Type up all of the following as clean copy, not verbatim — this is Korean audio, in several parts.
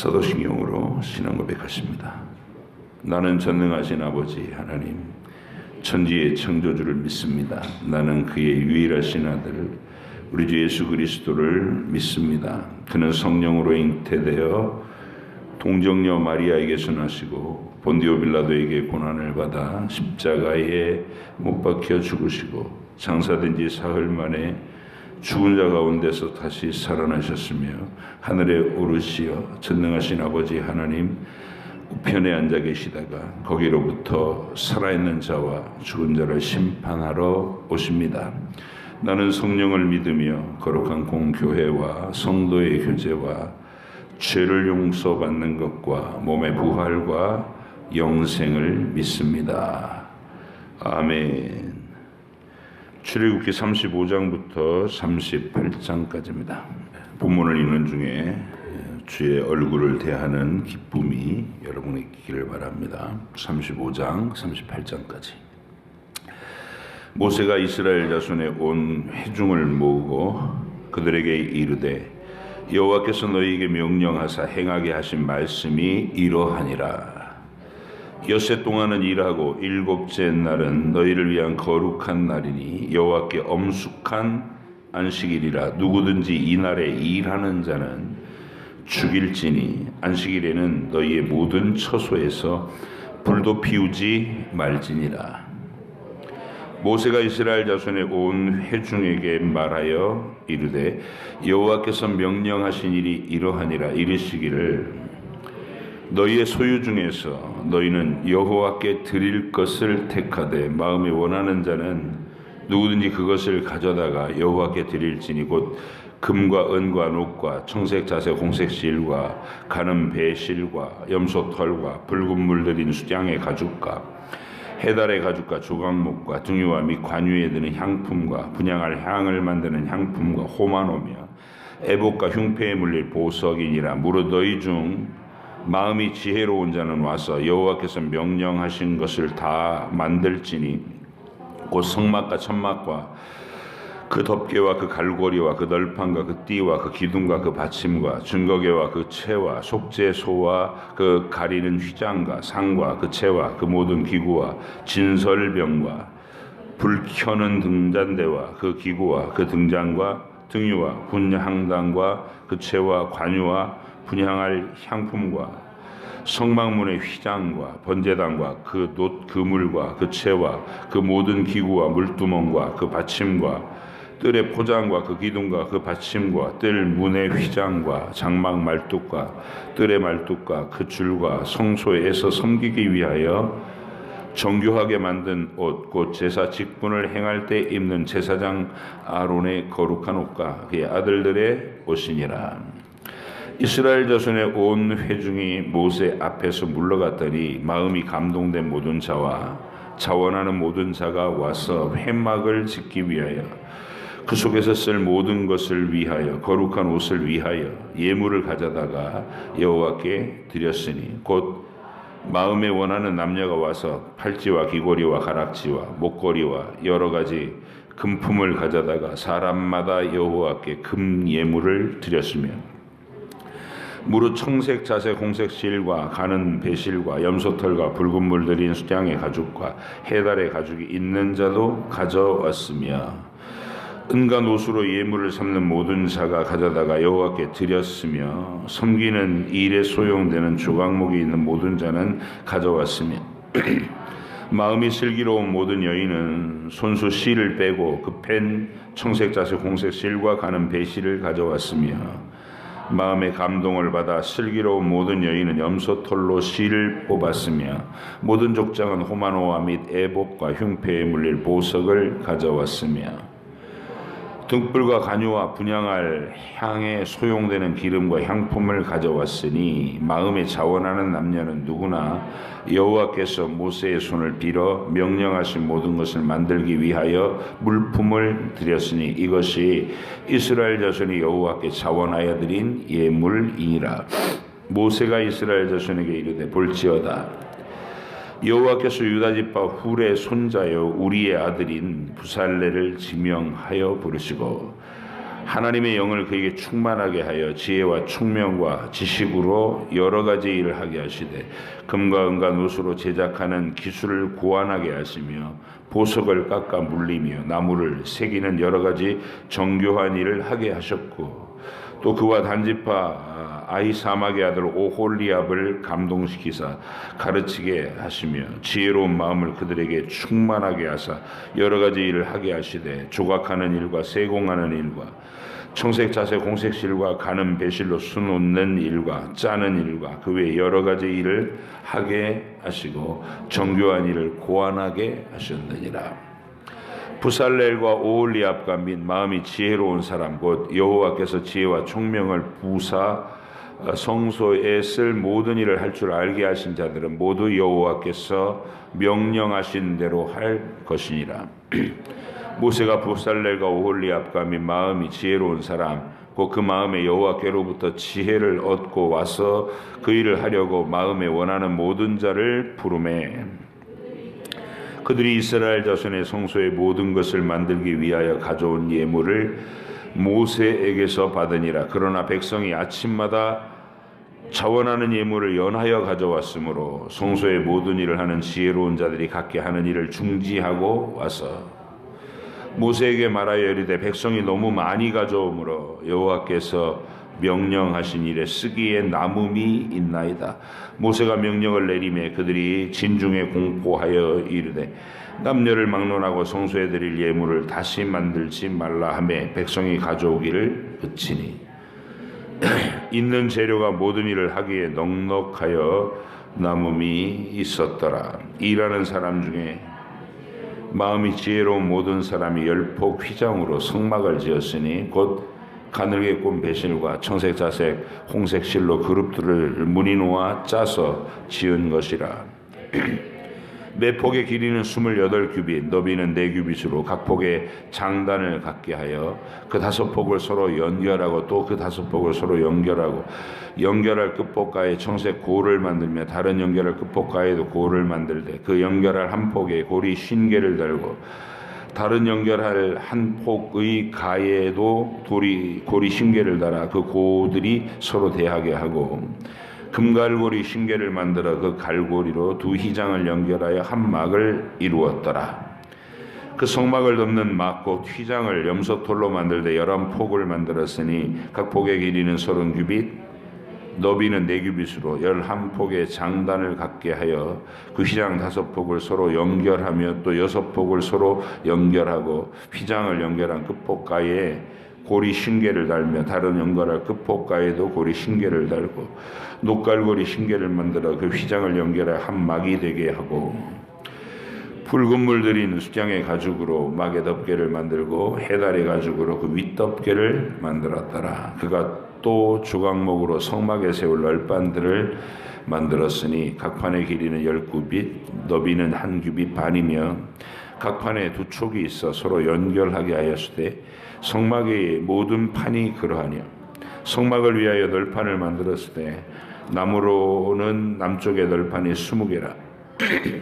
사도신경으로 신앙 고백하십니다. 나는 전능하신 아버지 하나님, 천지의 창조주를 믿습니다. 나는 그의 유일하신 아들 우리 주 예수 그리스도를 믿습니다. 그는 성령으로 잉태되어 동정녀 마리아에게서 나시고 본디오 빌라도에게 고난을 받아 십자가에 못 박혀 죽으시고 장사된 지 사흘 만에 죽은 자 가운데서 다시 살아나셨으며 하늘에 오르시어 전능하신 아버지 하나님 우편에 앉아 계시다가 거기로부터 살아있는 자와 죽은 자를 심판하러 오십니다. 나는 성령을 믿으며 거룩한 공교회와 성도의 교제와 죄를 용서받는 것과 몸의 부활과 영생을 믿습니다. 아멘. 출애굽기 35장부터 38장까지입니다. 본문을 읽는 중에 주의 얼굴을 대하는 기쁨이 여러분에게 있기를 바랍니다. 35장, 38장까지. 모세가 이스라엘 자손의 온 회중을 모으고 그들에게 이르되 여호와께서 너희에게 명령하사 행하게 하신 말씀이 이러하니라. 엿새 동안은 일하고 일곱째 날은 너희를 위한 거룩한 날이니 여호와께 엄숙한 안식일이라. 누구든지 이 날에 일하는 자는 죽일지니 안식일에는 너희의 모든 처소에서 불도 피우지 말지니라. 모세가 이스라엘 자손의 온 회중에게 말하여 이르되 여호와께서 명령하신 일이 이러하니라. 이르시기를 너희의 소유 중에서 너희는 여호와께 드릴 것을 택하되 마음에 원하는 자는 누구든지 그것을 가져다가 여호와께 드릴지니 곧 금과 은과 녹과 청색 자색 홍색 실과 가는 배실과 염소 털과 붉은 물들인 수장의 가죽과 해달의 가죽과 조각목과 등유와 및 관유에 드는 향품과 분향할 향을 만드는 향품과 호마노며 애복과 흉패에 물릴 보석이니라. 무릇 너희 중 마음이 지혜로운 자는 와서 여호와께서 명령하신 것을 다 만들지니 곧 성막과 천막과 그 덮개와 그 갈고리와 그 널판과 그 띠와 그 기둥과 그 받침과 증거계와 그 채와 속죄소와 그 가리는 휘장과 상과 그 채와 그 모든 기구와 진설병과 불 켜는 등잔대와 그 기구와 그 등잔과 등유와 분향당과 그 채와 관유와 분향할 향품과 성막문의 휘장과 번제단과 그 놋 그물과 그 채와 그 모든 기구와 물두멍과 그 받침과 뜰의 포장과 그 기둥과 그 받침과 뜰 문의 휘장과 장막 말뚝과 뜰의 말뚝과 그 줄과 성소에서 섬기기 위하여 정교하게 만든 옷 곧 제사 직분을 행할 때 입는 제사장 아론의 거룩한 옷과 그의 아들들의 옷이니라. 이스라엘 자손의 온 회중이 모세 앞에서 물러갔더니 마음이 감동된 모든 자와 자원하는 모든 자가 와서 회막을 짓기 위하여 그 속에서 쓸 모든 것을 위하여 거룩한 옷을 위하여 예물을 가져다가 여호와께 드렸으니 곧 마음에 원하는 남녀가 와서 팔찌와 귀고리와 가락지와 목걸이와 여러 가지 금품을 가져다가 사람마다 여호와께 금 예물을 드렸으며 무릇 청색 자색 홍색 실과 가는 배실과 염소털과 붉은 물 들인 수장의 가죽과 해달의 가죽이 있는 자도 가져왔으며 은과 노수로 예물을 삼는 모든 자가 가져다가 여호와께 드렸으며 섬기는 일에 소용되는 조각목이 있는 모든 자는 가져왔으며 마음이 슬기로운 모든 여인은 손수 실을 빼고 그 펜 청색 자색 홍색 실과 가는 배실을 가져왔으며 마음의 감동을 받아 슬기로운 모든 여인은 염소털로 실을 뽑았으며 모든 족장은 호마노와 및 애복과 흉패에 물릴 보석을 가져왔으며 등불과 간유와 분향할 향에 소용되는 기름과 향품을 가져왔으니 마음에 자원하는 남녀는 누구나 여호와께서 모세의 손을 빌어 명령하신 모든 것을 만들기 위하여 물품을 드렸으니 이것이 이스라엘 자손이 여호와께 자원하여 드린 예물이니라. 모세가 이스라엘 자손에게 이르되 볼지어다 여호와께서 유다지파 훌의 손자여 우리의 아들인 부살레를 지명하여 부르시고 하나님의 영을 그에게 충만하게 하여 지혜와 총명과 지식으로 여러 가지 일을 하게 하시되 금과 은과 노수로 제작하는 기술을 고안하게 하시며 보석을 깎아 물리며 나무를 새기는 여러 가지 정교한 일을 하게 하셨고 또 그와 단지파 아히사막의 아들 오홀리압을 감동시키사 가르치게 하시며 지혜로운 마음을 그들에게 충만하게 하사 여러 가지 일을 하게 하시되 조각하는 일과 세공하는 일과 청색 자색 홍색 실과 가는 배실로 순 놓는 일과 짜는 일과 그 외 여러 가지 일을 하게 하시고 정교한 일을 고안하게 하셨느니라. 부살렐과 오홀리압과 및 마음이 지혜로운 사람 곧 여호와께서 지혜와 총명을 부사 성소에 쓸 모든 일을 할 줄 알게 하신 자들은 모두 여호와께서 명령하신 대로 할 것이니라. 모세가 부살렐과 오홀리압과 및 마음이 지혜로운 사람 곧 그 마음에 여호와께로부터 지혜를 얻고 와서 그 일을 하려고 마음에 원하는 모든 자를 부르매 그들이 이스라엘 자손의 성소의 모든 것을 만들기 위하여 가져온 예물을 모세에게서 받으니라. 그러나 백성이 아침마다 자원하는 예물을 연하여 가져왔으므로 성소의 모든 일을 하는 지혜로운 자들이 각기 하는 일을 중지하고 와서 모세에게 말하여 이르되 백성이 너무 많이 가져오므로 여호와께서 명령하신 일에 쓰기에 남음이 있나이다. 모세가 명령을 내리매 그들이 진중에 공포하여 이르되 남녀를 막론하고 성소에 드릴 예물을 다시 만들지 말라 하매 백성이 가져오기를 그치니 있는 재료가 모든 일을 하기에 넉넉하여 남음이 있었더라. 일하는 사람 중에 마음이 지혜로운 모든 사람이 열폭 휘장으로 성막을 지었으니 곧 가늘게 꼰 배실과 청색 자색 홍색 실로 그룹들을 무늬 놓아 짜서 지은 것이라. 매 폭의 길이는 28규빗 너비는 4규빗으로 각 폭에 장단을 갖게 하여 그 5폭을 서로 연결하고 또 그 5폭을 서로 연결하고 연결할 끝폭가에 청색 고를 만들며 다른 연결할 끝폭가에도 고를 만들되 그 연결할 한 폭에 고리 50개를 달고 다른 연결할 한 폭의 가에도 고리 50개를 달아 그 고들이 서로 대하게 하고 금갈고리 50개를 만들어 그 갈고리로 두 휘장을 연결하여 한 막을 이루었더라. 그 성막을 덮는 막 곧 휘장을 염소털로 만들되 11폭을 만들었으니 각 폭의 길이는 30규빗 너비는 4규빗으로 11폭의 장단을 갖게 하여 그 휘장 5폭을 서로 연결하며 또 6폭을 서로 연결하고 휘장을 연결한 끝폭가에 고리 50개를 달며 다른 연결할 끝폭가에도 고리 50개를 달고 녹갈고리 50개를 만들어 그 휘장을 연결해 한 막이 되게 하고 붉은 물 들인 수장의 가죽으로 막의 덮개를 만들고 해달의 가죽으로 그 윗덮개를 만들었더라. 그가 또 조각목으로 성막에 세울 널판들을 만들었으니 각 판의 길이는 10규빗 너비는 1규빗 반이며 각 판에 2촉이 있어 서로 연결하게 하였으되 성막의 모든 판이 그러하며 성막을 위하여 널판을 만들었으되 나무로는 남쪽의 널판이 20개라.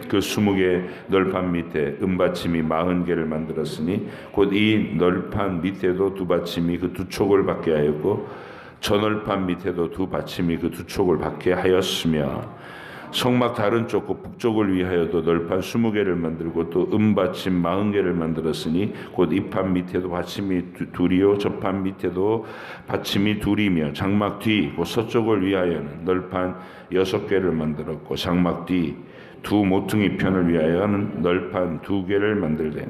그 20개 널판 밑에 은받침이 40개를 만들었으니 곧 이 널판 밑에도 2받침이 그 2촉을 받게 하였고 저 널판 밑에도 2받침이 그 2촉을 받게 하였으며 성막 다른 쪽 그 북쪽을 위하여도 널판 20개를 만들고 또 은받침 40개를 만들었으니 곧 이 판 밑에도 받침이 둘이요 저 판 밑에도 받침이 둘이며 장막 뒤 곧 서쪽을 위하여는 널판 6개를 만들었고 장막 뒤 두 모퉁이 편을 위하여는 널판 2개를 만들되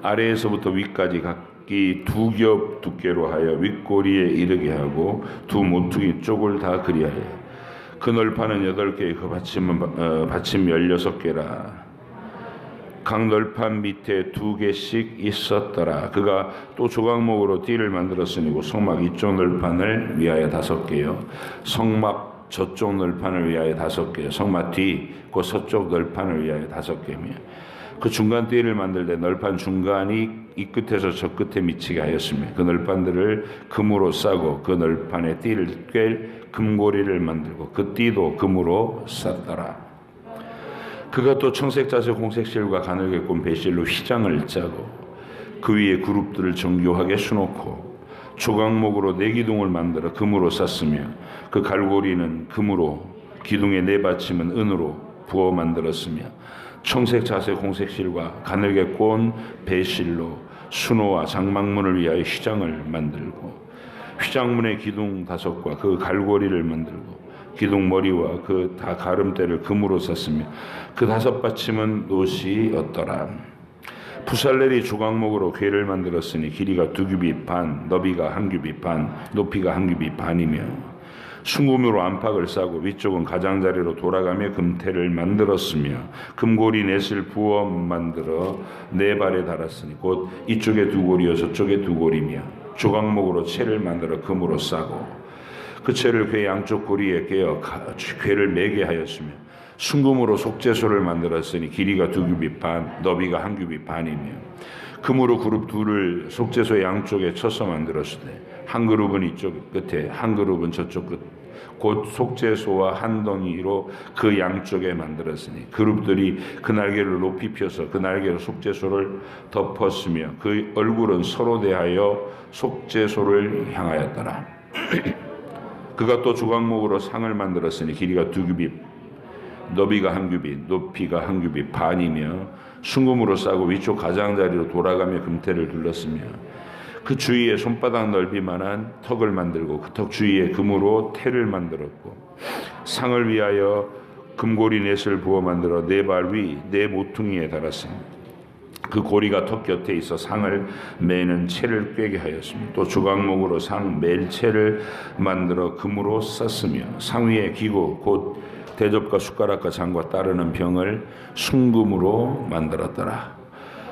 아래에서부터 위까지 각기 2겹 두께로 하여 윗꼬리에 이르게 하고 두 모퉁이 쪽을 다 그리하여 그 널판은 8개의 그 받침 16개라. 각 널판 밑에 2개씩 있었더라. 그가 또 조각목으로 띠를 만들었으니 그 성막 이쪽 널판을 위하여 5개요 성막 저쪽 널판을 위하여 5개, 성막 뒤 그 서쪽 널판을 위하여 5개며 그 중간 띠를 만들 때 널판 중간이 이 끝에서 저 끝에 미치게 하였으며 그 널판들을 금으로 싸고 그 널판에 띠를 꿰 금고리를 만들고 그 띠도 금으로 쌌더라. 그가 또 청색 자색 홍색 실과 가늘게 꼰 배실로 휘장을 짜고 그 위에 그룹들을 정교하게 수놓고 조각목으로 네 기둥을 만들어 금으로 쌌으며 그 갈고리는 금으로 기둥의 네 받침은 은으로 부어 만들었으며 청색 자색 홍색 실과 가늘게 꼰 배실로 수노와 장막문을 위하여 휘장을 만들고 휘장문의 기둥 5과 그 갈고리를 만들고 기둥 머리와 그 다 가름대를 금으로 쌌으며 그 5 받침은 노시였더라. 부살렐이 조각목으로 궤를 만들었으니 길이가 2규빗 반, 너비가 1규빗 반, 높이가 1규빗 반이며 순금으로 안팎을 싸고 위쪽은 가장자리로 돌아가며 금태를 만들었으며 금고리 넷을 부어 만들어 4발에 달았으니 곧 이쪽에 2고리여 저쪽에 2고리며 조각목으로 채를 만들어 금으로 싸고 그 채를 궤 양쪽 고리에 깨어 궤를 매게 하였으며 순금으로 속죄소를 만들었으니 길이가 2규빗 반, 너비가 1규빗 반이며 금으로 그룹 둘을 속죄소 양쪽에 쳐서 만들었으되 한 그룹은 이쪽 끝에 한 그룹은 저쪽 끝 곧 속죄소와 한 덩이로 그 양쪽에 만들었으니 그룹들이 그 날개를 높이 펴서 그 날개로 속죄소를 덮었으며 그 얼굴은 서로 대하여 속죄소를 향하였더라. 그가 또 조각목으로 상을 만들었으니 길이가 2규빗 너비가 1규빗 높이가 1규빗 반이며 순금으로 싸고 위쪽 가장자리로 돌아가며 금태를 둘렀으며 그 주위에 손바닥 넓이만한 턱을 만들고 그 턱 주위에 금으로 태를 만들었고 상을 위하여 금고리 넷을 부어 만들어 4발 위 4모퉁이에 달았으며 그 고리가 턱 곁에 있어 상을 매는 채를 꿰게 하였으며 또 조각목으로 상 맬 채를 만들어 금으로 쌌으며 상 위에 기구 곧 대접과 숟가락과 잔과 따르는 병을 순금으로 만들었더라.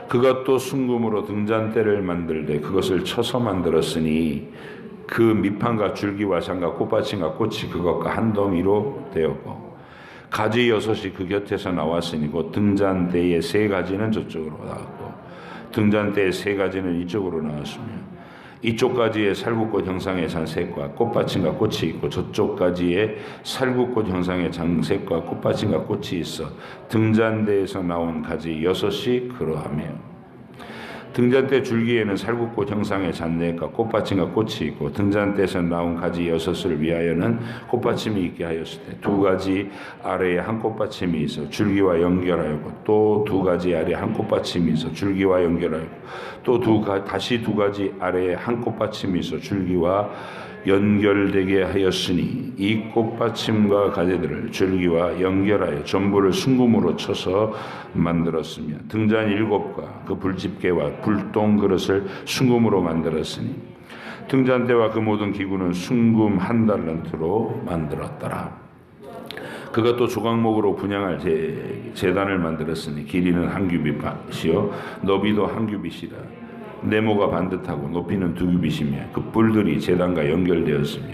그가 또 순금으로 등잔대를 만들되 그것을 쳐서 만들었으니 그 밑판과 줄기와 장과 꽃받침과 꽃이 그것과 한 덩이로 되었고 가지 6이 그 곁에서 나왔으니 곧 등잔대의 3가지는 저쪽으로 나왔고 등잔대의 3가지는 이쪽으로 나왔으며 이쪽 가지에 살구꽃 형상의 잔색과 꽃받침과 꽃이 있고 저쪽 가지에 살구꽃 형상의 잔색과 꽃받침과 꽃이 있어 등잔대에서 나온 가지 6이 그러하며 등잔대 줄기에는 살구꽃 형상의 잔내과 꽃받침과 꽃이 있고 등잔대에서 나온 가지 6을 위하여는 꽃받침이 있게 하였으되 2가지 아래에 한 꽃받침이 있어 줄기와 연결하였고 또 2가지 아래에 한 꽃받침이 있어 줄기와 연결하였고 또 다시 2가지 아래에 한 꽃받침이 있어 줄기와 연결되게 하였으니 이 꽃받침과 가지들을 줄기와 연결하여 전부를 순금으로 쳐서 만들었으며 등잔 7과 그 불집게와 불똥 그릇을 순금으로 만들었으니 등잔대와 그 모든 기구는 순금 1달란트로 만들었더라. 그가 또 조각목으로 분향할 제단을 만들었으니 길이는 1규빗이요 너비도 1규빗이라 네모가 반듯하고 높이는 2규빗이며 그 뿔들이 제단과 연결되었으며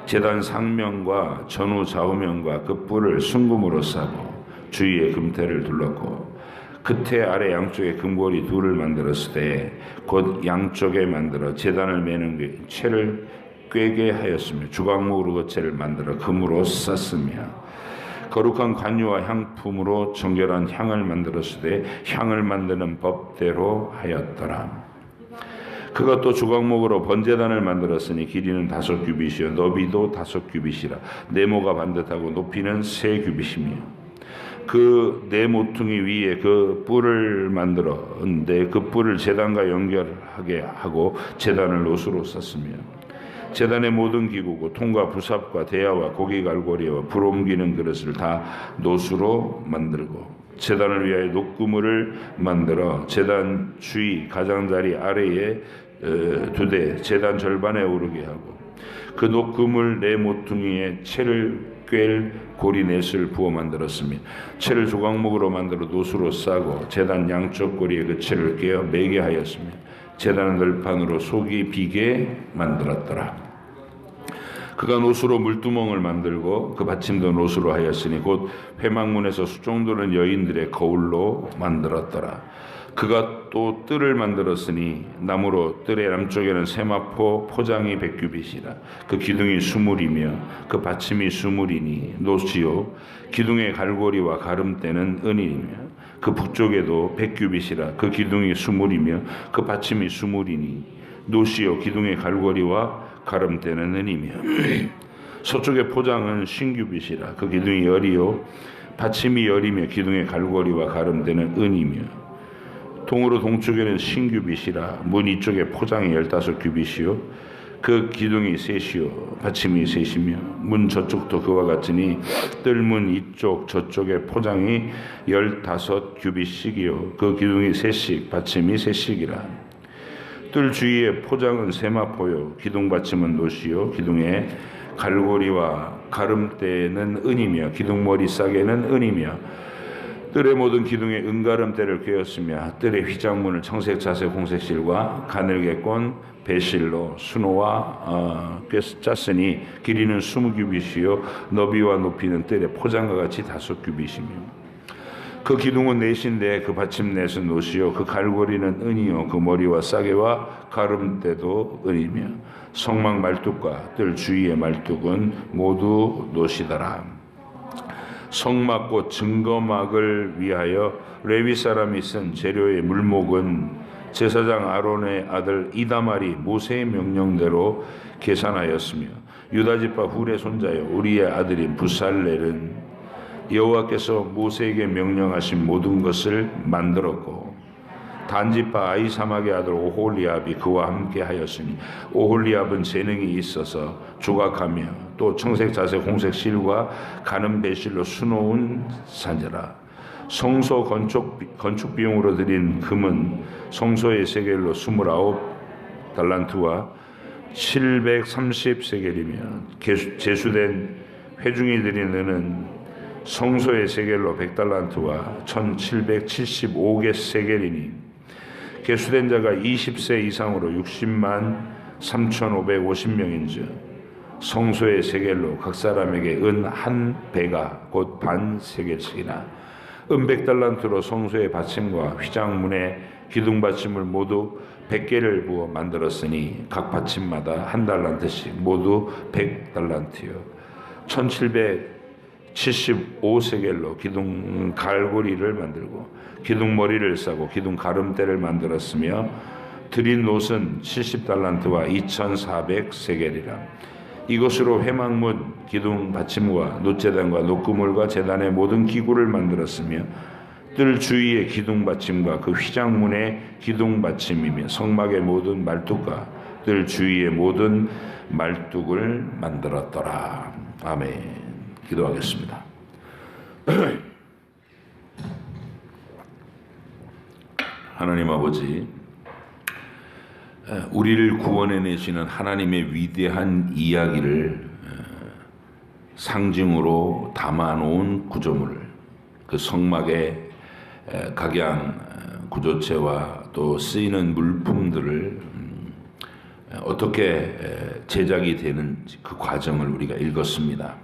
제단 상면과 전후 좌우면과 그 뿔을 순금으로 싸고 주위에 금태를 둘렀고 그태 아래 양쪽에 금고리 2를 만들었을 때 곧 양쪽에 만들어 제단을 매는 채를 꿰게 하였으며 조각목으로 그 채를 만들어 금으로 쌌으며 거룩한 관유와 향품으로 정결한 향을 만들었으되 향을 만드는 법대로 하였더라. 그가 또 조각목으로 번제단을 만들었으니 길이는 5규빗이요 너비도 5규빗이라 네모가 반듯하고 높이는 3규빗이며 그 4모퉁이 위에 그 뿔을 만들었는데 그 뿔을 제단과 연결하게 하고 제단을 노수로 쌌으며 제단의 모든 기구고 통과 부삽과 대야와 고기 갈고리와 불 옮기는 그릇을 다 노수로 만들고 제단을 위하여 녹그물을 만들어 제단 주위 가장자리 아래에 2대 제단 절반에 오르게 하고 그 녹그물 4모퉁이에 채를 꿰 고리 넷을 부어 만들었으며 채를 조각목으로 만들어 노수로 싸고 제단 양쪽 고리에 그 채를 꿰어 매게 하였으며 제단은 널판으로 속이 비게 만들었더라. 그가 노수로 물두멍을 만들고 그 받침도 노수로 하였으니 곧 회막문에서 수종도는 여인들의 거울로 만들었더라. 그가 또 뜰을 만들었으니 나무로 뜰의 남쪽에는 세마포 포장이 100규빗이라 그 기둥이 20이며 그 받침이 20이니 노시요 기둥의 갈고리와 가름대는 은이며 그 북쪽에도 100규빗이라. 그 기둥이 수물이며 그 받침이 수물이니 노시요 기둥의 갈고리와 가름대는 은이며 서쪽의 포장은 신규빗이라. 그 기둥이 열이요 받침이 열이며 기둥의 갈고리와 가름대는 은이며 동으로 동쪽에는 신규빗이라. 문 이쪽에 포장이 15규빗이요 그 기둥이 셋이요 받침이 셋이며 문 저쪽도 그와 같으니 뜰문 이쪽 저쪽에 포장이 15규빗씩이요 그 기둥이 셋씩 받침이 셋씩이라. 뜰 주위에 포장은 세마포요 기둥 받침은 노시요 기둥의 갈고리와 가름대는 은이며 기둥머리 싸개는 은이며 뜰의 모든 기둥에 은가름대를 꿰었으며 뜰의 휘장문을 청색 자색 홍색실과 가늘게꼰 배실로 수노와 꿰짰으니 길이는 20규빗이요 너비와 높이는 뜰의 포장과 같이 5규빗이며 그 기둥은 넷인데 그 받침 넷은 노시요 그 갈고리는 은이요 그 머리와 싸개와 가름대도 은이며 성막 말뚝과 뜰 주위의 말뚝은 모두 노시더라. 성막과 증거막을 위하여 레위 사람이 쓴 재료의 물목은 제사장 아론의 아들 이다말이 모세의 명령대로 계산하였으며 유다지파 훌의 손자여 우리의 아들인 부살렐은 여호와께서 모세에게 명령하신 모든 것을 만들었고 단지파 아이사막의 아들 오홀리압이 그와 함께 하였으니 오홀리압은 재능이 있어서 조각하며 또 청색 자색 홍색 실과 가는 배실로 수놓은 산지라. 성소 건축 비용으로 드린 금은 성소의 세겔로 29달란트와 730세겔이며 제수된 회중이 드린 은은 성소의 세겔로 100달란트와 1775개 세겔이니 계수된 자가 20세 이상으로 60만 3,550명인즉 성소의 세겔로 각 사람에게 은 한 배가 곧 반 세겔씩이나 은 100달란트로 성소의 받침과 휘장문의 기둥 받침을 모두 100개를 부어 만들었으니 각 받침마다 한 달란트씩 모두 100달란트요 1775세겔로 기둥 갈고리를 만들고 기둥 머리를 싸고 기둥 가름대를 만들었으며 드린 놋은 70달란트와 2400세겔이라. 이것으로 회막문 기둥 받침과 놋제단과 놋그물과 제단의 모든 기구를 만들었으며 뜰 주위의 기둥 받침과 그 휘장문의 기둥 받침이며 성막의 모든 말뚝과 뜰 주위의 모든 말뚝을 만들었더라. 아멘. 기도하겠습니다. 하나님 아버지, 우리를 구원해내시는 하나님의 위대한 이야기를 상징으로 담아놓은 구조물, 그 성막의 각양 구조체와 또 쓰이는 물품들을 어떻게 제작이 되는 그 과정을 우리가 읽었습니다.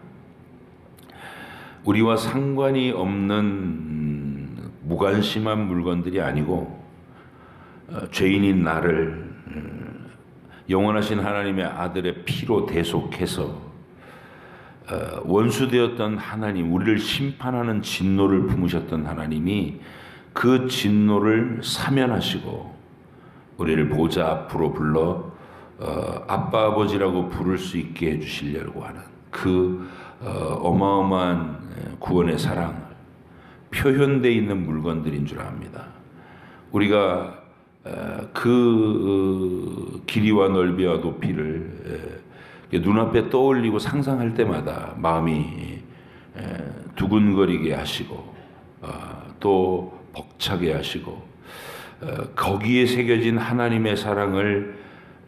우리와 상관이 없는 무관심한 물건들이 아니고 죄인인 나를 영원하신 하나님의 아들의 피로 대속해서 원수되었던 하나님, 우리를 심판하는 진노를 품으셨던 하나님이 그 진노를 사면하시고 우리를 보좌 앞으로 불러 아빠 아버지라고 부를 수 있게 해주시려고 하는 그 어마어마한 구원의 사랑을 표현되어 있는 물건들인 줄 압니다. 우리가 그 길이와 넓이와 높이를 눈앞에 떠올리고 상상할 때마다 마음이 두근거리게 하시고 또 벅차게 하시고 거기에 새겨진 하나님의 사랑을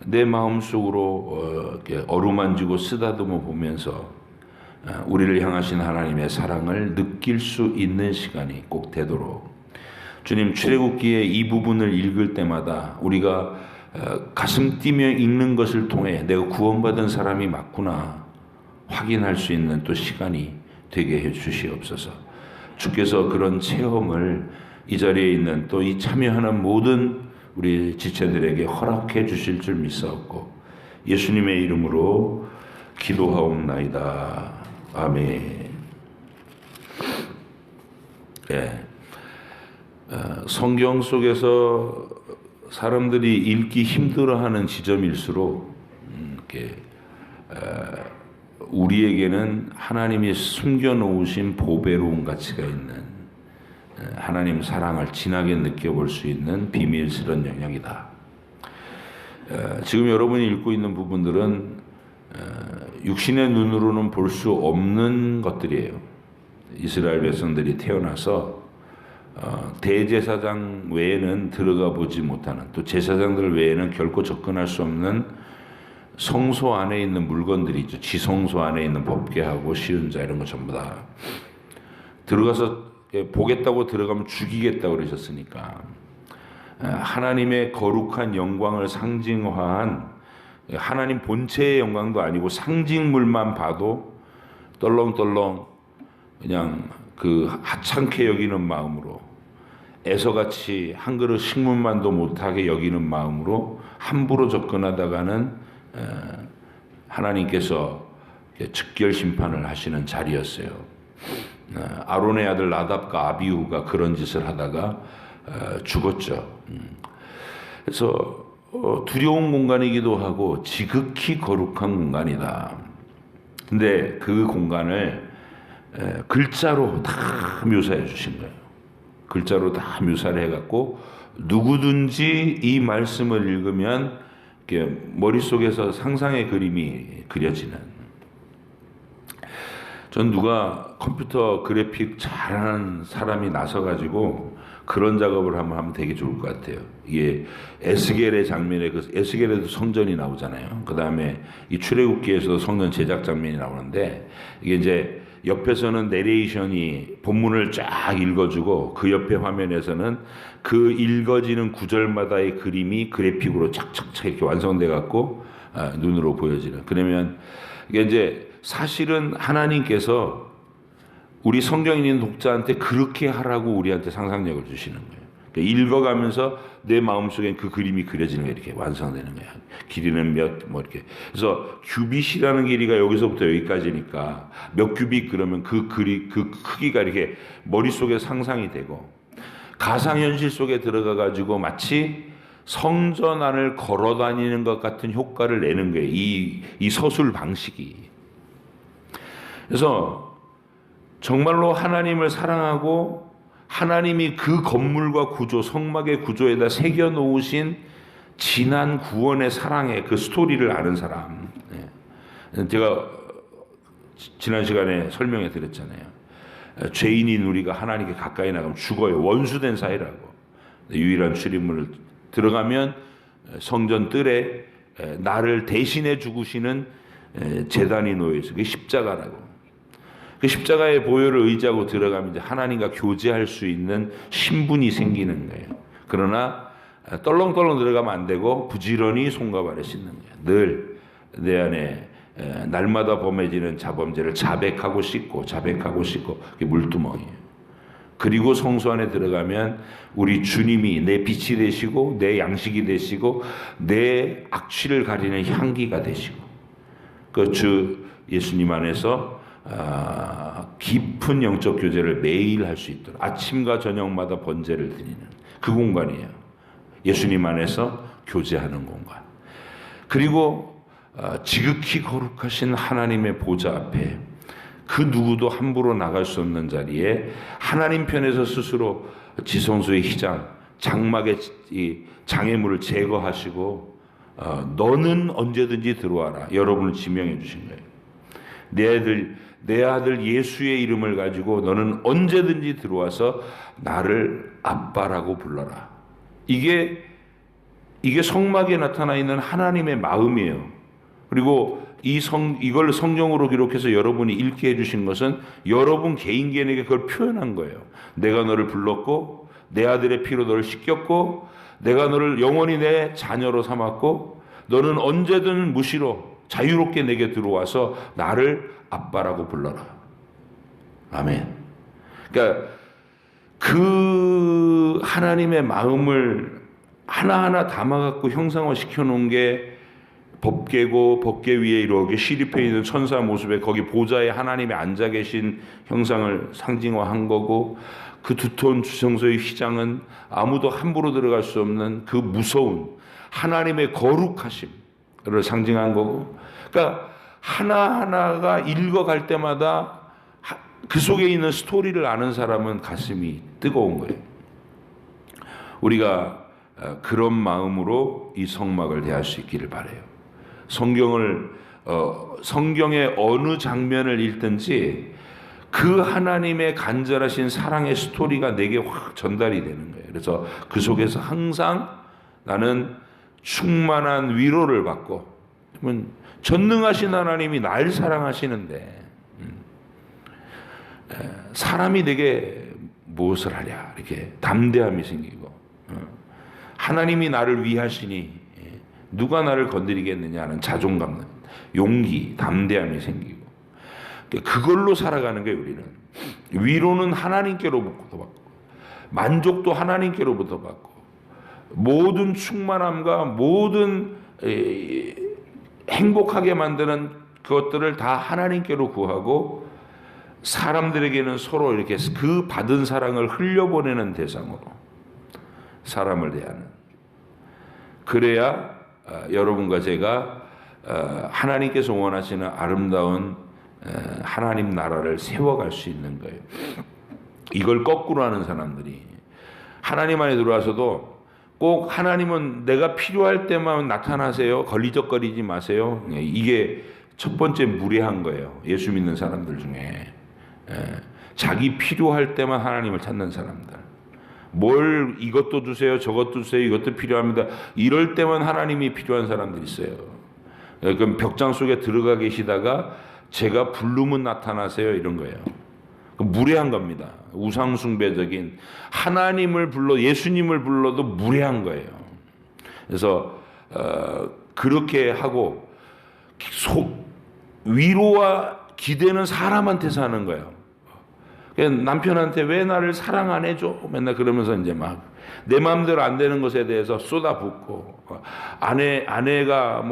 내 마음속으로 어루만지고 쓰다듬어 보면서 우리를 향하신 하나님의 사랑을 느낄 수 있는 시간이 꼭 되도록 주님, 출애굽기의 이 부분을 읽을 때마다 우리가 가슴 뛰며 읽는 것을 통해 내가 구원받은 사람이 맞구나 확인할 수 있는 또 시간이 되게 해 주시옵소서. 주께서 그런 체험을 이 자리에 있는 또 이 참여하는 모든 우리 지체들에게 허락해 주실 줄 믿사옵고 예수님의 이름으로 기도하옵나이다. 아멘. 예. 성경 속에서 사람들이 읽기 힘들어하는 지점일수록 이렇게 우리에게는 하나님이 숨겨놓으신 보배로운 가치가 있는 하나님 사랑을 진하게 느껴볼 수 있는 비밀스러운 영역이다. 지금 여러분이 읽고 있는 부분들은 육신의 눈으로는 볼 수 없는 것들이에요. 이스라엘 백성들이 태어나서 대제사장 외에는 들어가 보지 못하는, 또 제사장들 외에는 결코 접근할 수 없는 성소 안에 있는 물건들이 있죠. 지성소 안에 있는 법궤하고 시은자 이런 거 전부 다 들어가서 보겠다고 들어가면 죽이겠다고 그러셨으니까 하나님의 거룩한 영광을 상징화한, 하나님 본체의 영광도 아니고 상징물만 봐도 떨렁떨렁 그냥 그 하찮게 여기는 마음으로, 에서같이 한 그릇 식문만도 못하게 여기는 마음으로 함부로 접근하다가는 하나님께서 즉결 심판을 하시는 자리였어요. 아론의 아들 나답과 아비후가 그런 짓을 하다가 죽었죠. 그래서 두려운 공간이기도 하고 지극히 거룩한 공간이다. 근데 그 공간을 글자로 다 묘사해 주신 거예요. 글자로 다 묘사를 해갖고 누구든지 이 말씀을 읽으면 이렇게 머릿속에서 상상의 그림이 그려지는. 전 누가 컴퓨터 그래픽 잘하는 사람이 나서가지고 그런 작업을 하면 되게 좋을 것 같아요. 이게 에스겔의 장면에, 그 에스겔에도 성전이 나오잖아요. 그 다음에 이 출애굽기에서도 성전 제작 장면이 나오는데, 이게 이제 옆에서는 내레이션이 본문을 쫙 읽어주고 그 옆에 화면에서는 그 읽어지는 구절마다의 그림이 그래픽으로 착착착 이렇게 완성돼 갖고 눈으로 보여지는. 그러면 이게 이제 사실은 하나님께서 우리 성경 읽는 독자한테 그렇게 하라고 우리한테 상상력을 주시는 거예요. 그러니까 읽어가면서 내 마음속에 그 그림이 그려지는 거예요. 이렇게 완성되는 거예요. 길이는 뭐 이렇게. 그래서 규빗이라는 길이가 여기서부터 여기까지니까 몇 규빗 그러면 그 크기가 이렇게 머릿속에 상상이 되고, 가상현실 속에 들어가가지고 마치 성전 안을 걸어 다니는 것 같은 효과를 내는 거예요. 이 서술 방식이. 그래서 정말로 하나님을 사랑하고 하나님이 그 건물과 구조, 성막의 구조에다 새겨 놓으신 진한 구원의 사랑의 그 스토리를 아는 사람. 제가 지난 시간에 설명해 드렸잖아요. 죄인인 우리가 하나님께 가까이 나가면 죽어요. 원수된 사이라고. 유일한 출입문을 들어가면 성전 뜰에 나를 대신해 죽으시는 제단이 놓여 있어요. 그게 십자가라고. 그 십자가의 보혈을 의지하고 들어가면 이제 하나님과 교제할 수 있는 신분이 생기는 거예요. 그러나 떨렁떨렁 들어가면 안 되고 부지런히 손과 발에 씻는 거예요. 늘 내 안에 날마다 범해지는 자범죄를 자백하고 씻고 그게 물두멍이에요. 그리고 성소 안에 들어가면 우리 주님이 내 빛이 되시고 내 양식이 되시고 내 악취를 가리는 향기가 되시고, 그 주 예수님 안에서 깊은 영적 교제를 매일 할 수 있도록 아침과 저녁마다 번제를 드리는 그 공간이에요. 예수님 안에서 교제하는 공간. 그리고 지극히 거룩하신 하나님의 보좌 앞에 그 누구도 함부로 나갈 수 없는 자리에 하나님 편에서 스스로 지성소의 희장, 장막의 이 장애물을 제거하시고 너는 언제든지 들어와라. 여러분을 지명해 주신 거예요. 내 아들 예수의 이름을 가지고 너는 언제든지 들어와서 나를 아빠라고 불러라. 이게 성막에 나타나 있는 하나님의 마음이에요. 그리고 이걸 성경으로 기록해서 여러분이 읽게 해주신 것은 여러분 개인에게 그걸 표현한 거예요. 내가 너를 불렀고 내 아들의 피로 너를 씻겼고 내가 너를 영원히 내 자녀로 삼았고 너는 언제든 무시로 자유롭게 내게 들어와서 나를 아빠라고 불러라. 아멘. 그러니까 그 하나님의 마음을 하나하나 담아갖고 형상화시켜 놓은 게 법궤고 법궤 위에 이렇게 시립해 있는 천사 모습에 거기 보좌에 하나님이 앉아 계신 형상을 상징화한 거고, 그 두터운 주성소의 휘장은 아무도 함부로 들어갈 수 없는 그 무서운 하나님의 거룩하심을 상징한 거고, 그러니까 하나하나가 읽어갈 때마다 그 속에 있는 스토리를 아는 사람은 가슴이 뜨거운 거예요. 우리가 그런 마음으로 이 성막을 대할 수 있기를 바라요. 성경의 어느 장면을 읽든지 그 하나님의 간절하신 사랑의 스토리가 내게 확 전달이 되는 거예요. 그래서 그 속에서 항상 나는 충만한 위로를 받고, 전능하신 하나님이 날 사랑하시는데 사람이 내게 무엇을 하랴, 이렇게 담대함이 생기고, 하나님이 나를 위하시니 누가 나를 건드리겠느냐 하는 자존감, 용기, 담대함이 생기고, 그걸로 살아가는 거예요. 우리는 위로는 하나님께로부터 받고, 만족도 하나님께로부터 받고, 모든 충만함과 모든 행복하게 만드는 그것들을 다 하나님께로 구하고, 사람들에게는 서로 이렇게 그 받은 사랑을 흘려보내는 대상으로 사람을 대하는, 그래야 여러분과 제가 하나님께서 원하시는 아름다운 하나님 나라를 세워갈 수 있는 거예요. 이걸 거꾸로 하는 사람들이 하나님 안에 들어와서도 꼭 하나님은 내가 필요할 때만 나타나세요, 걸리적거리지 마세요, 이게 첫 번째 무례한 거예요. 예수 믿는 사람들 중에 자기 필요할 때만 하나님을 찾는 사람들, 뭘 이것도 주세요, 저것도 주세요, 이것도 필요합니다, 이럴 때만 하나님이 필요한 사람들이 있어요. 그럼 벽장 속에 들어가 계시다가 제가 부르면 나타나세요, 이런 거예요. 무례한 겁니다. 우상숭배적인, 하나님을 불러 예수님을 불러도 무례한 거예요. 그래서 그렇게 하고 위로와 기대는 사람한테 사는 거예요. 남편한테 왜 나를 사랑 안 해줘? 맨날 그러면서 이제 막 내 마음대로 안 되는 것에 대해서 쏟아붓고, 아내가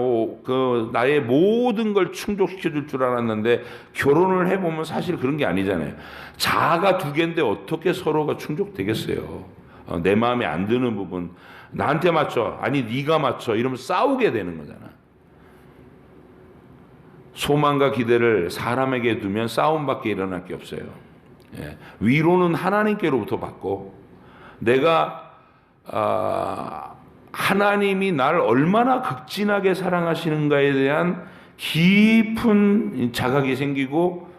나의 모든 걸 충족시켜 줄 줄 알았는데 결혼을 해보면 사실 그런 게 아니잖아요. 자아가 두 개인데 어떻게 서로가 충족되겠어요? 내 마음에 안 드는 부분 나한테 맞춰, 아니 네가 맞춰, 이러면 싸우게 되는 거잖아. 소망과 기대를 사람에게 두면 싸움밖에 일어날 게 없어요. 위로는 하나님께로부터 받고, 내가 하나님이 나를 얼마나 극진하게 사랑하시는가에 대한 깊은 자각이 생기고,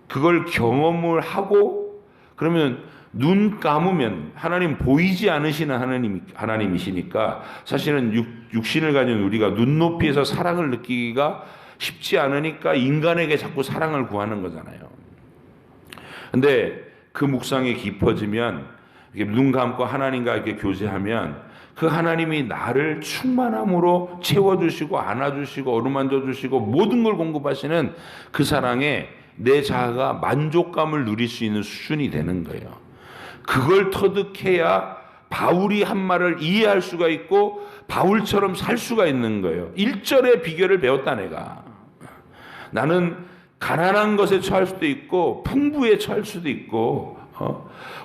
그걸 경험을 하고, 그러면 눈 감으면 하나님 보이지 않으시는 하나님이시니까 사실은 육신을 가진 우리가 눈높이에서 사랑을 느끼기가 쉽지 않으니까 인간에게 자꾸 사랑을 구하는 거잖아요. 근데 그 묵상이 깊어지면, 이렇게 눈 감고 하나님과 이렇게 교제하면, 그 하나님이 나를 충만함으로 채워주시고 안아주시고 어루만져 주시고 모든 걸 공급하시는 그 사랑에 내 자아가 만족감을 누릴 수 있는 수준이 되는 거예요. 그걸 터득해야 바울이 한 말을 이해할 수가 있고 바울처럼 살 수가 있는 거예요. 1절의 비결을 배웠다. 내가 나는 가난한 것에 처할 수도 있고 풍부에 처할 수도 있고,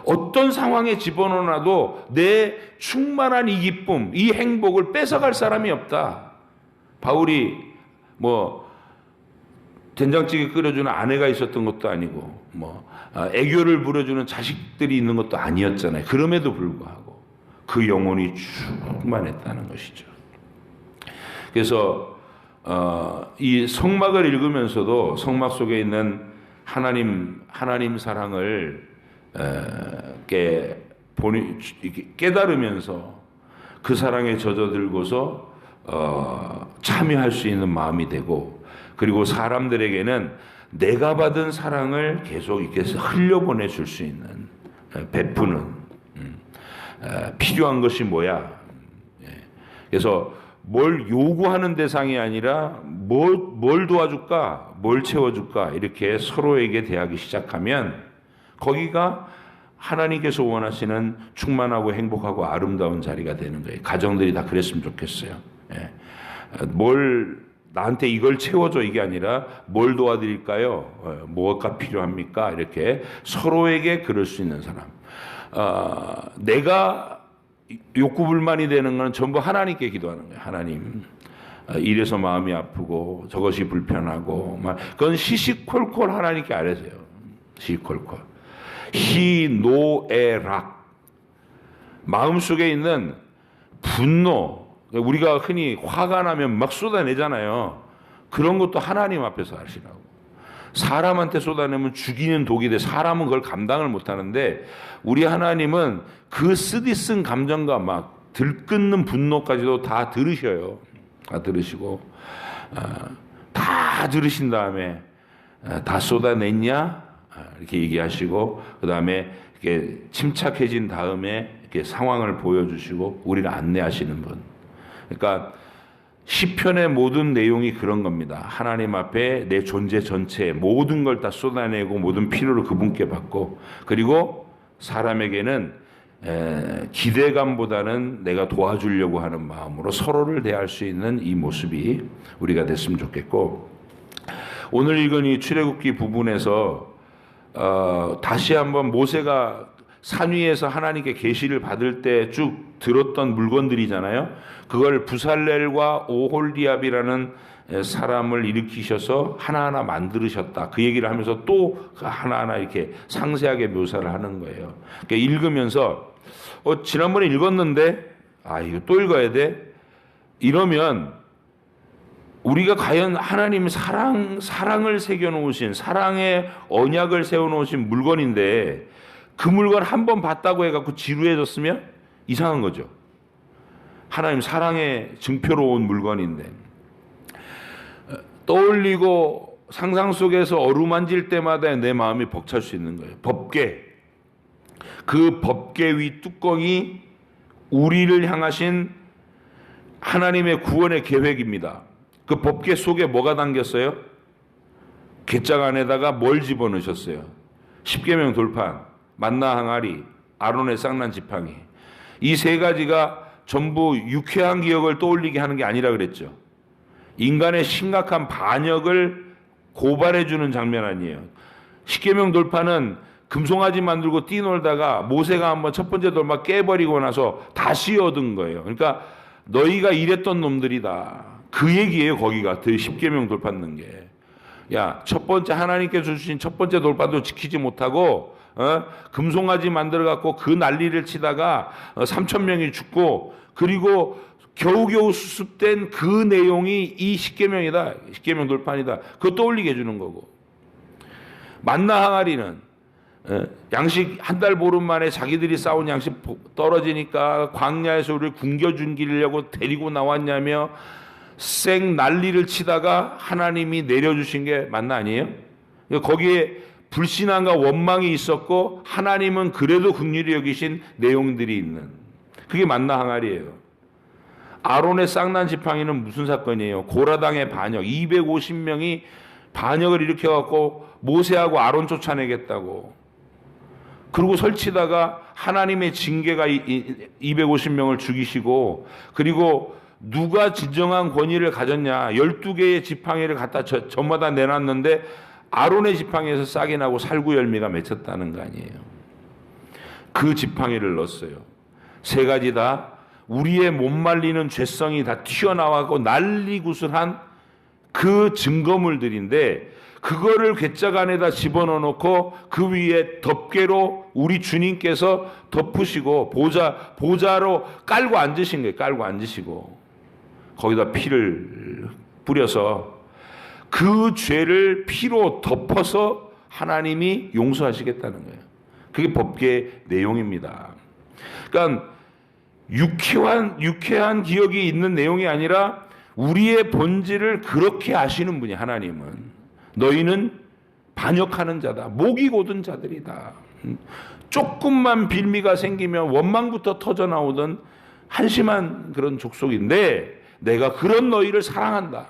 어떤 상황에 집어넣어놔도 내 충만한 이 기쁨, 이 행복을 뺏어갈 사람이 없다. 바울이 된장찌개 끓여주는 아내가 있었던 것도 아니고, 애교를 부려주는 자식들이 있는 것도 아니었잖아요. 그럼에도 불구하고 그 영혼이 충만했다는 것이죠. 그래서 이 성막을 읽으면서도 성막 속에 있는 하나님 사랑을 깨달으면서 그 사랑에 젖어들고서 참여할 수 있는 마음이 되고, 그리고 사람들에게는 내가 받은 사랑을 계속 이렇게 흘려보내 줄 수 있는, 베푸는, 필요한 것이 뭐야. 그래서 뭘 요구하는 대상이 아니라 뭘 도와줄까, 뭘 채워줄까, 이렇게 서로에게 대하기 시작하면 거기가 하나님께서 원하시는 충만하고 행복하고 아름다운 자리가 되는 거예요. 가정들이 다 그랬으면 좋겠어요. 뭘 나한테 이걸 채워줘 이게 아니라 뭘 도와드릴까요? 뭐가 필요합니까? 이렇게 서로에게 그럴 수 있는 사람. 내가 욕구불만이 되는 건 전부 하나님께 기도하는 거예요. 하나님, 이래서 마음이 아프고 저것이 불편하고 그건 시시콜콜 하나님께 아뢰세요. 시시콜콜. 희노애락, 마음속에 있는 분노, 우리가 흔히 화가 나면 막 쏟아내잖아요. 그런 것도 하나님 앞에서 하시라고. 사람한테 쏟아내면 죽이는 독이 돼. 사람은 그걸 감당을 못하는데 우리 하나님은 그 쓰디쓴 감정과 막 들끓는 분노까지도 다 들으셔요. 다 들으시고 다 들으신 다음에 다 쏟아냈냐? 이렇게 얘기하시고 그 다음에 이렇게 침착해진 다음에 이렇게 상황을 보여주시고 우리를 안내하시는 분. 그러니까 시편의 모든 내용이 그런 겁니다. 하나님 앞에 내 존재 전체 모든 걸 다 쏟아내고 모든 필요를 그분께 받고, 그리고 사람에게는 기대감보다는 내가 도와주려고 하는 마음으로 서로를 대할 수 있는 이 모습이 우리가 됐으면 좋겠고, 오늘 읽은 이 출애굽기 부분에서 다시 한번 모세가 산 위에서 하나님께 계시를 받을 때 쭉 들었던 물건들이잖아요. 그걸 부살렐과 오홀리압이라는 사람을 일으키셔서 하나하나 만들으셨다. 그 얘기를 하면서 또 하나하나 이렇게 상세하게 묘사를 하는 거예요. 그러니까 읽으면서 지난번에 읽었는데 이거 또 읽어야 돼? 이러면 우리가 과연 하나님 사랑을 새겨놓으신, 사랑의 언약을 세워놓으신 물건인데 그 물건 한 번 봤다고 해갖고 지루해졌으면 이상한 거죠. 하나님 사랑의 증표로운 물건인데 떠올리고 상상 속에서 어루만질 때마다 내 마음이 벅찰 수 있는 거예요. 법궤. 그 법궤 위 뚜껑이 우리를 향하신 하나님의 구원의 계획입니다. 그 법궤 속에 뭐가 담겼어요? 궤짝 안에다가 뭘 집어넣으셨어요? 십계명 돌판, 만나 항아리, 아론의 쌍난 지팡이. 이 세 가지가 전부 유쾌한 기억을 떠올리게 하는 게 아니라 그랬죠. 인간의 심각한 반역을 고발해주는 장면 아니에요. 십계명 돌판은 금송아지 만들고 뛰놀다가 모세가 한번 첫 번째 돌판 깨버리고 나서 다시 얻은 거예요. 그러니까 너희가 이랬던 놈들이다. 그 얘기예요. 거기가 그 십계명 돌판 넣은 게. 야, 첫 번째 하나님께 주신 첫 번째 돌판도 지키지 못하고 금송아지 만들어갖고 그 난리를 치다가 3,000명이 죽고, 그리고 겨우겨우 수습된 그 내용이 이 십계명이다. 십계명 돌판이다. 그거 떠올리게 해주는 거고. 만나 항아리는 양식 한 달 보름 만에 자기들이 쌓은 양식 떨어지니까 광야에서 우리를 굶겨죽이려고 데리고 나왔냐며 생 난리를 치다가 하나님이 내려주신 게 만나 아니에요? 거기에 불신앙과 원망이 있었고 하나님은 그래도 긍휼히 여기신 내용들이 있는, 그게 만나 항아리예요. 아론의 쌍난 지팡이는 무슨 사건이에요? 고라당의 반역, 250명이 반역을 일으켜갖고 모세하고 아론 쫓아내겠다고, 그리고 설치다가 하나님의 징계가 250명을 죽이시고, 그리고 누가 진정한 권위를 가졌냐, 12개의 지팡이를 갖다 저마다 내놨는데 아론의 지팡이에서 싹이 나고 살구 열매가 맺혔다는 거 아니에요. 그 지팡이를 넣었어요. 세 가지 다 우리의 못 말리는 죄성이 다 튀어나와고 난리구슬한 그 증거물들인데, 그거를 궤짝 안에다 집어넣어 놓고 그 위에 덮개로 우리 주님께서 덮으시고 보좌로 깔고 앉으신 거예요. 깔고 앉으시고 거기다 피를 뿌려서 그 죄를 피로 덮어서 하나님이 용서하시겠다는 거예요. 그게 법궤의 내용입니다. 그러니까 유쾌한 기억이 있는 내용이 아니라 우리의 본질을 그렇게 아시는 분이 하나님은, 너희는 반역하는 자다, 목이 곧은 자들이다. 조금만 빌미가 생기면 원망부터 터져나오던 한심한 그런 족속인데 내가 그런 너희를 사랑한다.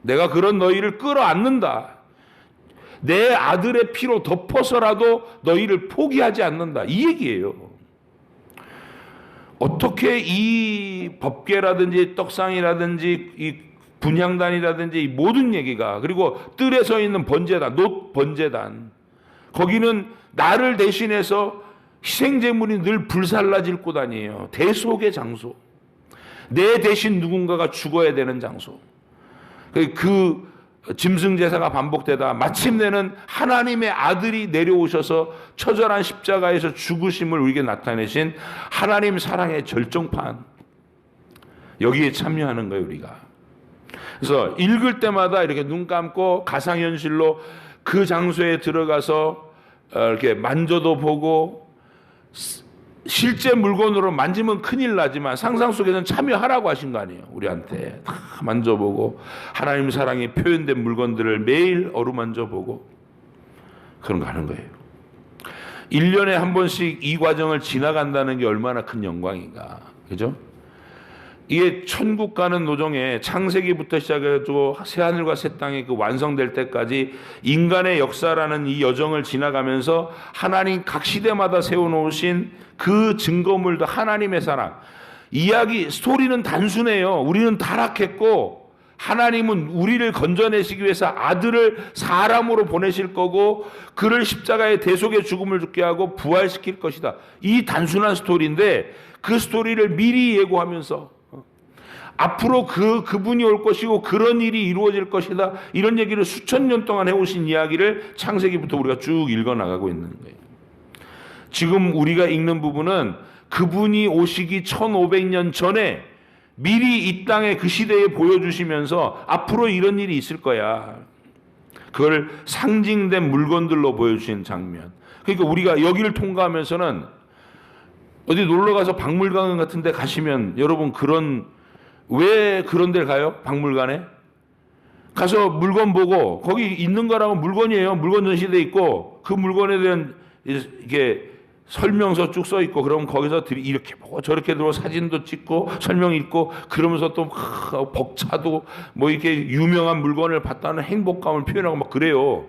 내가 그런 너희를 끌어안는다. 내 아들의 피로 덮어서라도 너희를 포기하지 않는다. 이 얘기예요. 어떻게 이 법궤라든지 떡상이라든지 이 분향단이라든지 이 모든 얘기가, 그리고 뜰에 서 있는 번제단, 놋 번제단, 거기는 나를 대신해서 희생제물이 늘 불살라질 곳 아니에요. 대속의 장소, 내 대신 누군가가 죽어야 되는 장소. 그 짐승제사가 반복되다 마침내는 하나님의 아들이 내려오셔서 처절한 십자가에서 죽으심을 우리에게 나타내신 하나님 사랑의 절정판, 여기에 참여하는 거예요, 우리가. 그래서 읽을 때마다 이렇게 눈 감고 가상현실로 그 장소에 들어가서 이렇게 만져도 보고, 실제 물건으로 만지면 큰일 나지만 상상 속에서는 참여하라고 하신 거 아니에요. 우리한테 다 만져보고 하나님 사랑이 표현된 물건들을 매일 어루만져보고 그런 거 하는 거예요. 1년에 한 번씩 이 과정을 지나간다는 게 얼마나 큰 영광인가. 그죠? 이게 천국 가는 노정에 창세기부터 시작해가지고 새하늘과 새 땅이 그 완성될 때까지 인간의 역사라는 이 여정을 지나가면서 하나님 각 시대마다 세워놓으신 그 증거물도 하나님의 사랑. 이야기, 스토리는 단순해요. 우리는 타락했고 하나님은 우리를 건져내시기 위해서 아들을 사람으로 보내실 거고 그를 십자가의 대속의 죽음을 죽게 하고 부활시킬 것이다. 이 단순한 스토리인데 그 스토리를 미리 예고하면서 앞으로 그분이 올 것이고 그런 일이 이루어질 것이다, 이런 얘기를 수천 년 동안 해오신 이야기를 창세기부터 우리가 쭉 읽어나가고 있는 거예요. 지금 우리가 읽는 부분은 그분이 오시기 1500년 전에 미리 이 땅의 그 시대에 보여주시면서 앞으로 이런 일이 있을 거야, 그걸 상징된 물건들로 보여주신 장면. 그러니까 우리가 여기를 통과하면서는 어디 놀러가서 박물관 같은 데 가시면 여러분 왜 그런 데를 가요? 박물관에 가서 물건 보고, 거기 있는 거라면 물건이에요. 물건 전시돼 있고 그 물건에 대한 이게 설명서 쭉 써 있고, 그러면 거기서 이렇게 보고 저렇게 들어 사진도 찍고 설명 읽고, 그러면서 또 벅차도 뭐 이렇게 유명한 물건을 봤다는 행복감을 표현하고 막 그래요.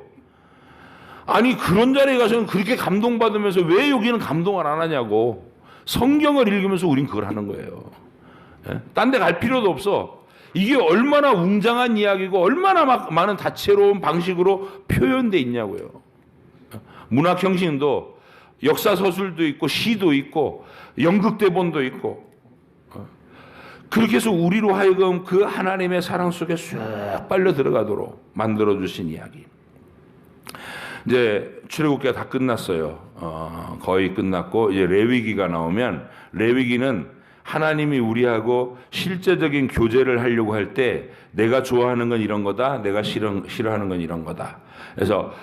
아니 그런 자리에 가서는 그렇게 감동받으면서 왜 여기는 감동을 안 하냐고. 성경을 읽으면서 우린 그걸 하는 거예요. 딴 데 갈 필요도 없어. 이게 얼마나 웅장한 이야기고 얼마나 많은 다채로운 방식으로 표현되어 있냐고요. 문학 형식도 역사 서술도 있고 시도 있고 연극 대본도 있고, 그렇게 해서 우리로 하여금 그 하나님의 사랑 속에 쑥 빨려 들어가도록 만들어 주신 이야기. 이제 출애굽기가 다 끝났어요. 거의 끝났고 이제 레위기가 나오면, 레위기는 하나님이 우리하고 실제적인 교제를 하려고 할 때 내가 좋아하는 건 이런 거다, 내가 싫어하는 건 이런 거다. 그래서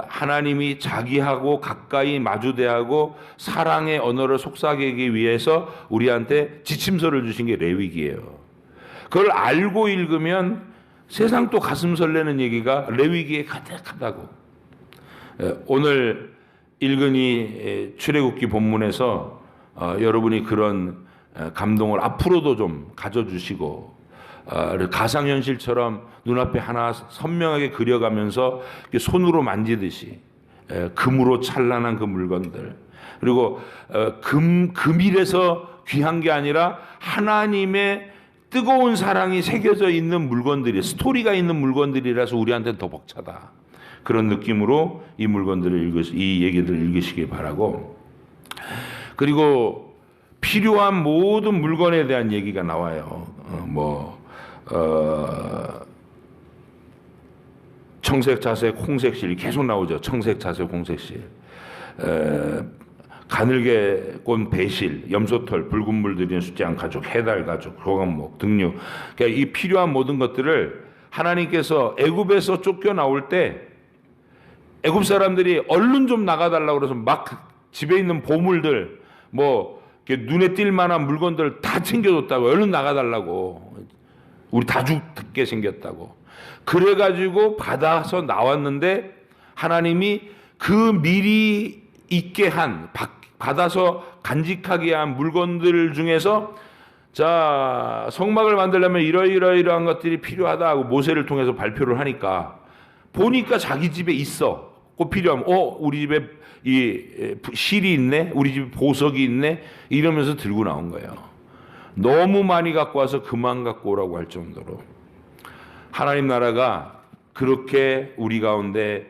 하나님이 자기하고 가까이 마주대하고 사랑의 언어를 속삭이기 위해서 우리한테 지침서를 주신 게 레위기예요. 그걸 알고 읽으면 세상 또 가슴 설레는 얘기가 레위기에 가득하다고. 오늘 읽은 이 출애굽기 본문에서 여러분이 그런 감동을 앞으로도 좀 가져주시고, 가상현실처럼 눈앞에 하나 선명하게 그려가면서 손으로 만지듯이 금으로 찬란한 그 물건들, 그리고 금일에서 귀한 게 아니라 하나님의 뜨거운 사랑이 새겨져 있는 물건들이, 스토리가 있는 물건들이라서 우리한테는 더 벅차다, 그런 느낌으로 이 물건들을 이 얘기들을 읽으시기 바라고. 그리고 필요한 모든 물건에 대한 얘기가 나와요. 청색, 자색, 홍색실 계속 나오죠. 청색, 자색, 홍색실. 가늘게 꼰 배실, 염소털, 붉은 물 들이는 숫장 가죽, 해달 가죽, 소강목, 등류. 그러니까 이 필요한 모든 것들을 하나님께서 애굽에서 쫓겨 나올 때 애굽 사람들이 얼른 좀 나가달라고 그래서 막 집에 있는 보물들, 눈에 띌 만한 물건들 다 챙겨줬다고, 얼른 나가달라고, 우리 다 죽게 생겼다고. 그래가지고 받아서 나왔는데 하나님이 그 미리 있게 한, 받아서 간직하게 한 물건들 중에서, 자, 성막을 만들려면 이러이러한 것들이 필요하다 하고 모세를 통해서 발표를 하니까 보니까 자기 집에 있어. 꼭 필요하면 우리 집에 이 실이 있네, 우리 집에 보석이 있네 이러면서 들고 나온 거예요. 너무 많이 갖고 와서 그만 갖고 오라고 할 정도로 하나님 나라가 그렇게 우리 가운데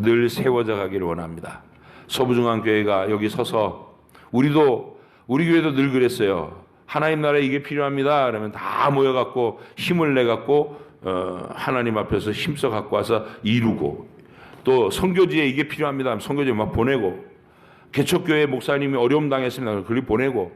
늘 세워져 가기를 원합니다. 서부중앙교회가 여기 서서 우리 교회도 늘 그랬어요. 하나님 나라에 이게 필요합니다. 그러면 다 모여갖고 힘을 내갖고 하나님 앞에서 힘써 갖고 와서 이루고, 또 선교지에 이게 필요합니다 하면 선교지에 막 보내고, 개척교회 목사님이 어려움 당했습니다. 그걸 보내고,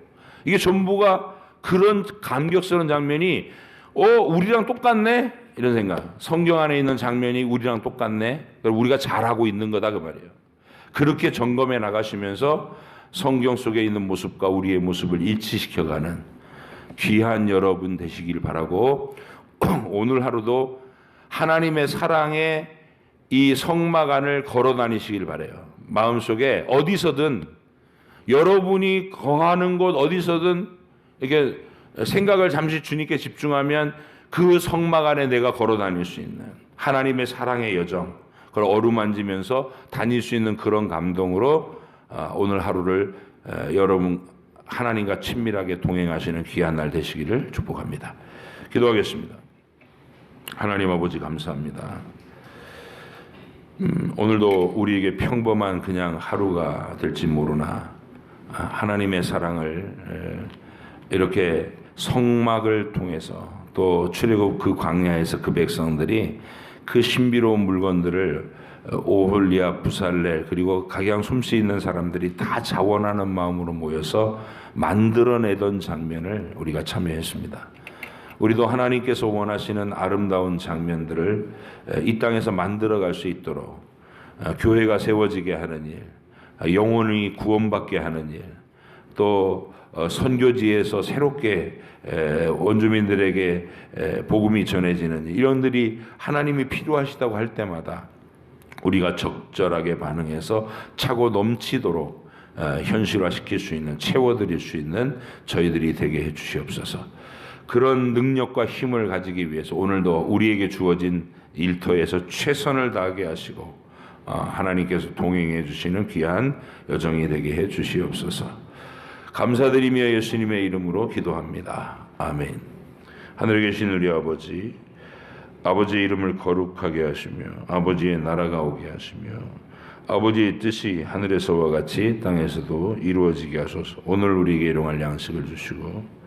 이게 전부가 그런 감격스러운 장면이 우리랑 똑같네 이런 생각. 성경 안에 있는 장면이 우리랑 똑같네. 우리가 잘하고 있는 거다 그 말이에요. 그렇게 점검해 나가시면서 성경 속에 있는 모습과 우리의 모습을 일치시켜가는 귀한 여러분 되시길 바라고, 오늘 하루도 하나님의 사랑의 이 성막 안을 걸어 다니시길 바라요. 마음속에 어디서든, 여러분이 거하는 곳 어디서든 이렇게 생각을 잠시 주님께 집중하면 그 성막 안에 내가 걸어 다닐 수 있는 하나님의 사랑의 여정, 그걸 어루만지면서 다닐 수 있는 그런 감동으로 오늘 하루를 여러분 하나님과 친밀하게 동행하시는 귀한 날 되시기를 축복합니다. 기도하겠습니다. 하나님 아버지 감사합니다. 오늘도 우리에게 평범한 그냥 하루가 될지 모르나 하나님의 사랑을 이렇게 성막을 통해서, 또 출애굽 그 광야에서 그 백성들이 그 신비로운 물건들을 오홀리아, 부살렐, 그리고 각양 솜씨 있는 사람들이 다 자원하는 마음으로 모여서 만들어내던 장면을 우리가 참여했습니다. 우리도 하나님께서 원하시는 아름다운 장면들을 이 땅에서 만들어갈 수 있도록 교회가 세워지게 하는 일, 영혼이 구원받게 하는 일, 또 선교지에서 새롭게 원주민들에게 복음이 전해지는 일, 이런 일이 하나님이 필요하시다고 할 때마다 우리가 적절하게 반응해서 차고 넘치도록 현실화시킬 수 있는, 채워드릴 수 있는 저희들이 되게 해주시옵소서. 그런 능력과 힘을 가지기 위해서 오늘도 우리에게 주어진 일터에서 최선을 다하게 하시고 하나님께서 동행해 주시는 귀한 여정이 되게 해 주시옵소서. 감사드리며 예수님의 이름으로 기도합니다. 아멘. 하늘에 계신 우리 아버지, 아버지의 이름을 거룩하게 하시며 아버지의 나라가 오게 하시며 아버지의 뜻이 하늘에서와 같이 땅에서도 이루어지게 하소서. 오늘 우리에게 일용할 양식을 주시고,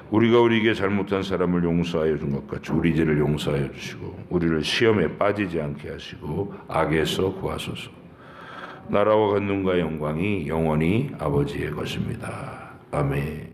우리가 우리에게 잘못한 사람을 용서하여 준 것 같이 우리 죄를 용서하여 주시고, 우리를 시험에 빠지지 않게 하시고 악에서 구하소서. 나라와 권능과 영광이 영원히 아버지의 것입니다. 아멘.